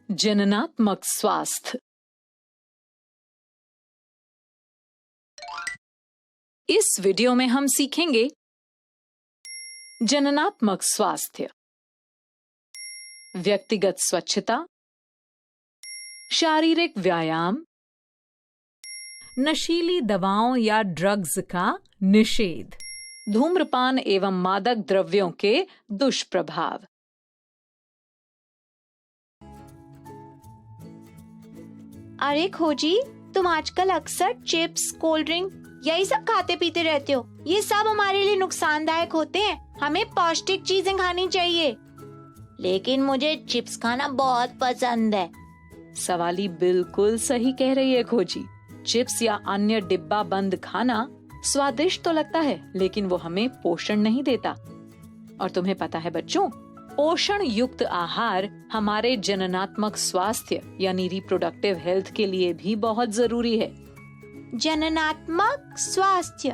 जननात्मक स्वास्थ्य। इस वीडियो में हम सीखेंगे जननात्मक स्वास्थ्य, व्यक्तिगत स्वच्छता, शारीरिक व्यायाम, नशीली दवाओं या ड्रग्स का निषेध, धूम्रपान एवं मादक द्रव्यों के दुष्प्रभाव। अरे खोजी, तुम आजकल अक्सर चिप्स, कोल्ड ड्रिंक यही सब खाते पीते रहते हो। ये सब हमारे लिए नुकसानदायक होते हैं। हमें पौष्टिक चीजें खानी चाहिए। लेकिन मुझे चिप्स खाना बहुत पसंद है। सवाली बिल्कुल सही कह रही है खोजी। चिप्स या अन्य डिब्बा बंद खाना स्वादिष्ट तो लगता है, लेकिन वो हमें पोषण नहीं देता। और तुम्हें पता है बच्चों, पोषण युक्त आहार हमारे जननात्मक स्वास्थ्य यानी रिप्रोडक्टिव हेल्थ के लिए भी बहुत जरूरी है। जननात्मक स्वास्थ्य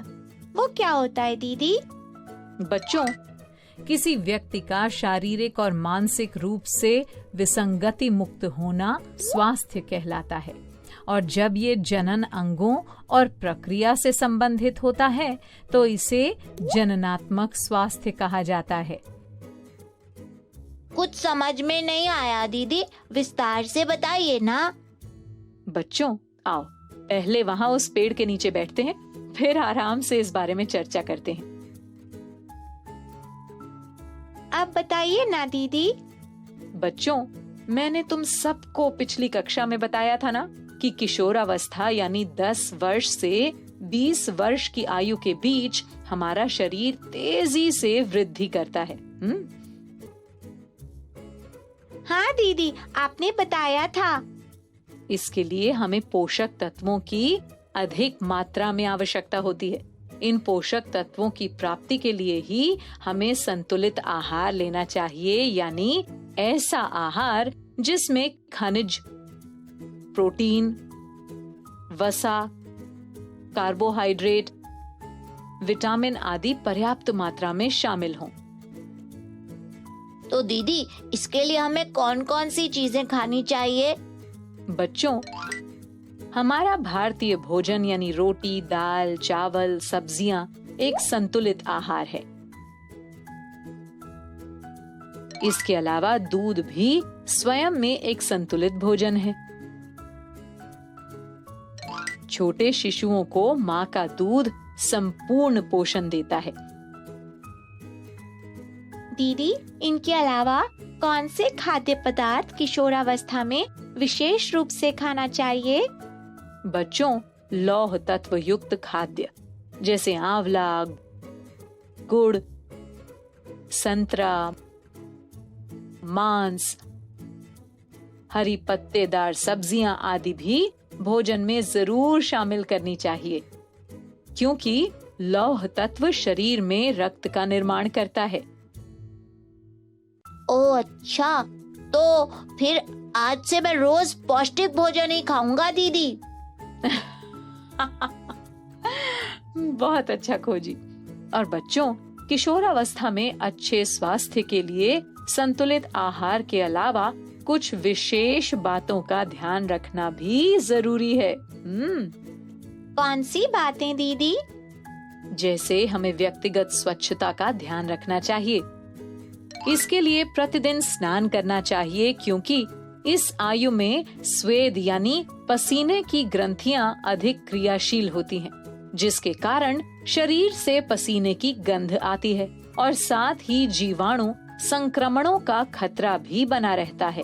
वो क्या होता है दीदी? बच्चों, किसी व्यक्ति का शारीरिक और मानसिक रूप से विसंगति मुक्त होना स्वास्थ्य कहलाता है। और जब ये जनन अंगों और प्रक्रिया से संबंधित होता है तो इसे जननात्मक स्वास्थ्य कहा जाता है। कुछ समझ में नहीं आया दीदी, विस्तार से बताइए ना। बच्चों आओ, पहले वहाँ उस पेड़ के नीचे बैठते हैं, फिर आराम से इस बारे में चर्चा करते हैं। आप बताइए ना दीदी। बच्चों, मैंने तुम सबको पिछली कक्षा में बताया था ना कि किशोरावस्था यानी 10 वर्ष से 20 वर्ष की आयु के बीच हमारा शरीर तेजी से वृद्धि करता है। हाँ दीदी, आपने बताया था। इसके लिए हमें पोषक तत्वों की अधिक मात्रा में आवश्यकता होती है। इन पोषक तत्वों की प्राप्ति के लिए ही हमें संतुलित आहार लेना चाहिए, यानी ऐसा आहार जिसमें खनिज, प्रोटीन, वसा, कार्बोहाइड्रेट, विटामिन आदि पर्याप्त मात्रा में शामिल हों। तो दीदी, इसके लिए हमें कौन कौन सी चीजें खानी चाहिए? बच्चों, हमारा भारतीय भोजन यानी रोटी, दाल, चावल, सब्जियां एक संतुलित आहार है। इसके अलावा दूध भी स्वयं में एक संतुलित भोजन है। छोटे शिशुओं को माँ का दूध संपूर्ण पोषण देता है। दीदी, इनके अलावा कौन से खाद्य पदार्थ किशोरावस्था में विशेष रूप से खाना चाहिए? बच्चों, लौह तत्व युक्त खाद्य जैसे आंवला, गुड़, संतरा, मांस, हरी पत्तेदार सब्जियां आदि भी भोजन में जरूर शामिल करनी चाहिए, क्योंकि लौह तत्व शरीर में रक्त का निर्माण करता है। ओह अच्छा, तो फिर आज से मैं रोज पौष्टिक भोजन ही खाऊंगा दीदी। बहुत अच्छा खोजी। और बच्चों, किशोरावस्था में अच्छे स्वास्थ्य के लिए संतुलित आहार के अलावा कुछ विशेष बातों का ध्यान रखना भी जरूरी है। कौन सी बातें दीदी? जैसे हमें व्यक्तिगत स्वच्छता का ध्यान रखना चाहिए। इसके लिए प्रतिदिन स्नान करना चाहिए, क्योंकि इस आयु में स्वेद यानी पसीने की ग्रंथियां अधिक क्रियाशील होती हैं, जिसके कारण शरीर से पसीने की गंध आती है और साथ ही जीवाणु संक्रमणों का खतरा भी बना रहता है।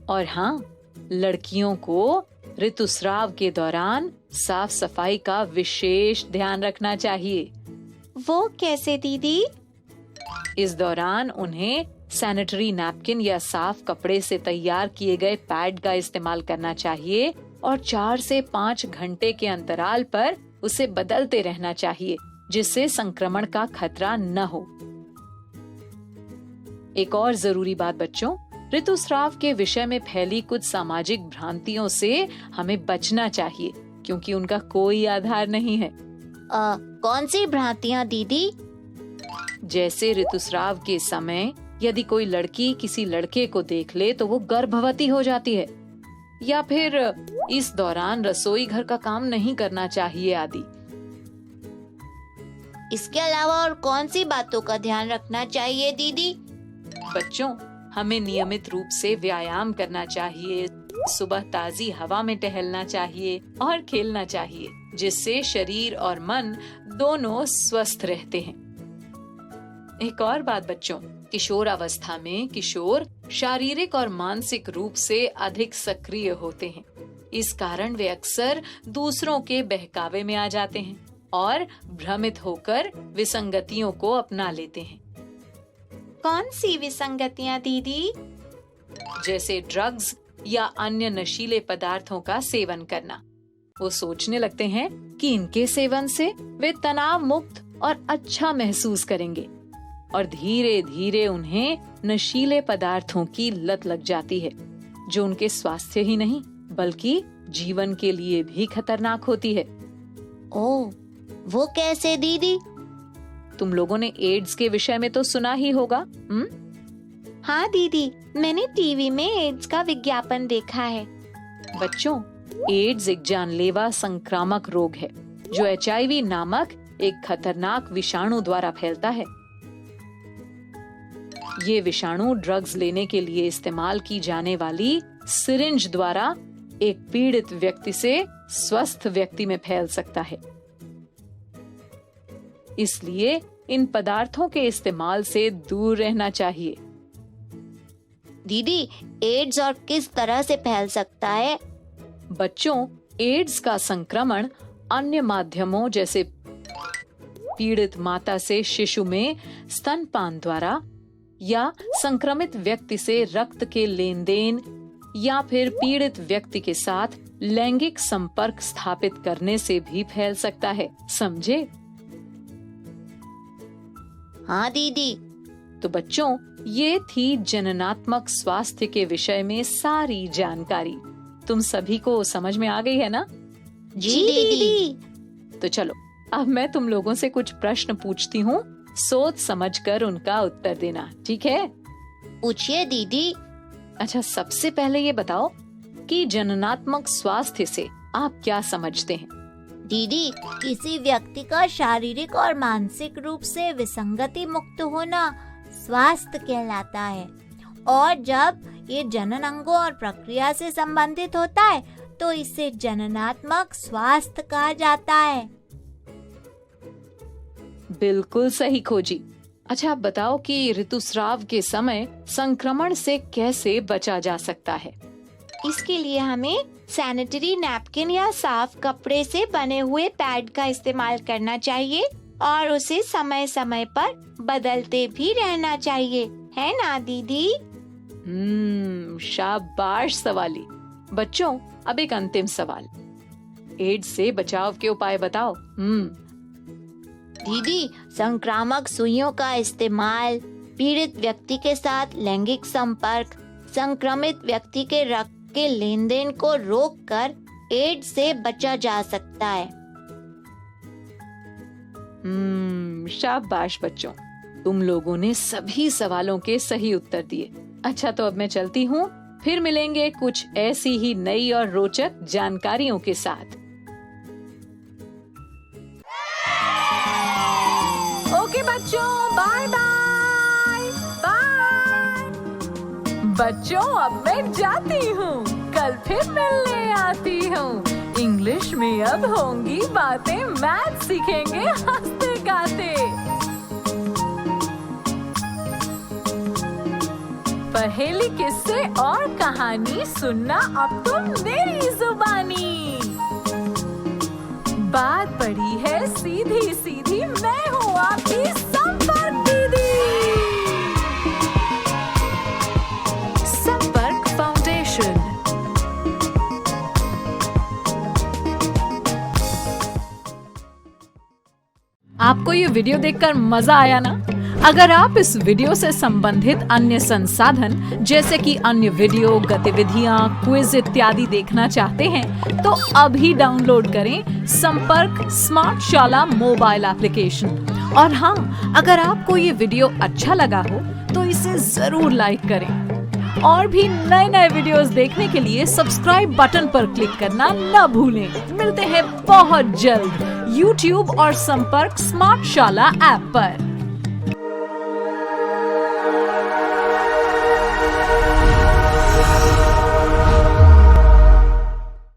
और हाँ, लड़कियों को ऋतुस्राव के दौरान साफ सफाई का विशेष ध्यान रखना चाहिए। वो कैसे दीदी? इस दौरान उन्हें सैनिटरी नैपकिन या साफ कपड़े से तैयार किए गए पैड का इस्तेमाल करना चाहिए और 4 से 5 घंटे के अंतराल पर उसे बदलते रहना चाहिए, जिससे संक्रमण का खतरा न हो। एक और जरूरी बात बच्चों, ऋतुस्राव के विषय में फैली कुछ सामाजिक भ्रांतियों से हमें बचना चाहिए, क्योंकि उनका कोई आधार नहीं है। कौन सी भ्रांतियाँ दीदी? जैसे ऋतुस्राव के समय यदि कोई लड़की किसी लड़के को देख ले तो वो गर्भवती हो जाती है, या फिर इस दौरान रसोई घर का काम नहीं करना चाहिए आदि। इसके अलावा और कौन सी बातों का ध्यान रखना चाहिए दीदी? बच्चों, हमें नियमित रूप से व्यायाम करना चाहिए, सुबह ताजी हवा में टहलना चाहिए और खेलना चाहिए, जिससे शरीर और मन दोनों स्वस्थ रहते हैं। एक और बात बच्चों, किशोर अवस्था में किशोर शारीरिक और मानसिक रूप से अधिक सक्रिय होते हैं। इस कारण वे अक्सर दूसरों के बहकावे में आ जाते हैं और भ्रमित होकर विसंगतियों को अपना लेते हैं। कौन सी विसंगतियाँ दीदी? जैसे ड्रग्स या अन्य नशीले पदार्थों का सेवन करना। वो सोचने लगते हैं कि इनके सेवन से वे तनाव मुक्त और अच्छा महसूस करेंगे, और धीरे धीरे उन्हें नशीले पदार्थों की लत लग जाती है, जो उनके स्वास्थ्य ही नहीं बल्कि जीवन के लिए भी खतरनाक होती है। ओह, वो कैसे दीदी? तुम लोगों ने एड्स के विषय में तो सुना ही होगा। हाँ दीदी, मैंने टीवी में एड्स का विज्ञापन देखा है। बच्चों, एड्स एक जानलेवा संक्रामक रोग है जो HIV नामक एक खतरनाक विषाणु द्वारा फैलता है। ये विषाणु ड्रग्स लेने के लिए इस्तेमाल की जाने वाली सिरिंज द्वारा एक पीड़ित व्यक्ति से स्वस्थ व्यक्ति में फैल सकता है। इसलिए इन पदार्थों के इस्तेमाल से दूर रहना चाहिए। दीदी, एड्स और किस तरह से फैल सकता है? बच्चों, एड्स का संक्रमण अन्य माध्यमों जैसे पीड़ित माता से शिशु में स्तनपान द्वारा, या संक्रमित व्यक्ति से रक्त के लेन देन, या फिर पीड़ित व्यक्ति के साथ लैंगिक संपर्क स्थापित करने से भी फैल सकता है। समझे? हाँ दीदी। तो बच्चों, ये थी जननात्मक स्वास्थ्य के विषय में सारी जानकारी। तुम सभी को समझ में आ गई है ना? जी दीदी। तो चलो, अब मैं तुम लोगों से कुछ प्रश्न पूछती हूँ, सोच समझकर उनका उत्तर देना, ठीक है? पूछिए दीदी। अच्छा, सबसे पहले ये बताओ कि जननात्मक स्वास्थ्य से आप क्या समझते हैं? दीदी, किसी व्यक्ति का शारीरिक और मानसिक रूप से विसंगति मुक्त होना स्वास्थ्य कहलाता है, और जब ये जनन अंगों और प्रक्रिया से संबंधित होता है तो इसे जननात्मक स्वास्थ्य कहा जाता है। बिल्कुल सही खोजी। अच्छा, आप बताओ कि ऋतुस्राव के समय संक्रमण से कैसे बचा जा सकता है? इसके लिए हमें सैनिटरी नैपकिन या साफ कपड़े से बने हुए पैड का इस्तेमाल करना चाहिए और उसे समय समय पर बदलते भी रहना चाहिए, है ना दीदी? शाबाश सवाली। बच्चों, अब एक अंतिम सवाल, एड्स से बचाव के उपाय बताओ। दीदी, संक्रामक सुइयों का इस्तेमाल, पीड़ित व्यक्ति के साथ लैंगिक संपर्क, संक्रमित व्यक्ति के रक्त के लेन देन को रोककर एड्स से बचा जा सकता है। शाबाश बच्चों, तुम लोगों ने सभी सवालों के सही उत्तर दिए। अच्छा, तो अब मैं चलती हूँ, फिर मिलेंगे कुछ ऐसी ही नई और रोचक जानकारियों के साथ। ओके बच्चों, बाय बाय बाय। बच्चों, अब मैं जाती हूँ, कल फिर मिलने आती हूँ। इंग्लिश में अब होंगी बातें, मैथ सीखेंगे हंसते गाते। पहेली, किस्से और कहानी सुनना अब तुम मेरी जुबानी। बात पड़ी है सीधी सीधी, मैं हूँ आपकी संपर्क दीदी। संपर्क फाउंडेशन। आपको ये वीडियो देखकर मजा आया ना? अगर आप इस वीडियो से संबंधित अन्य संसाधन जैसे कि अन्य वीडियो, गतिविधियां, क्विज इत्यादि देखना चाहते हैं तो अभी डाउनलोड करें संपर्क स्मार्ट शाला मोबाइल एप्लीकेशन। और हाँ, अगर आपको ये वीडियो अच्छा लगा हो तो इसे जरूर लाइक करें। और भी नए नए वीडियोस देखने के लिए सब्सक्राइब बटन पर क्लिक करना न भूलें। मिलते हैं बहुत जल्द YouTube और संपर्क स्मार्ट शाला ऐप पर।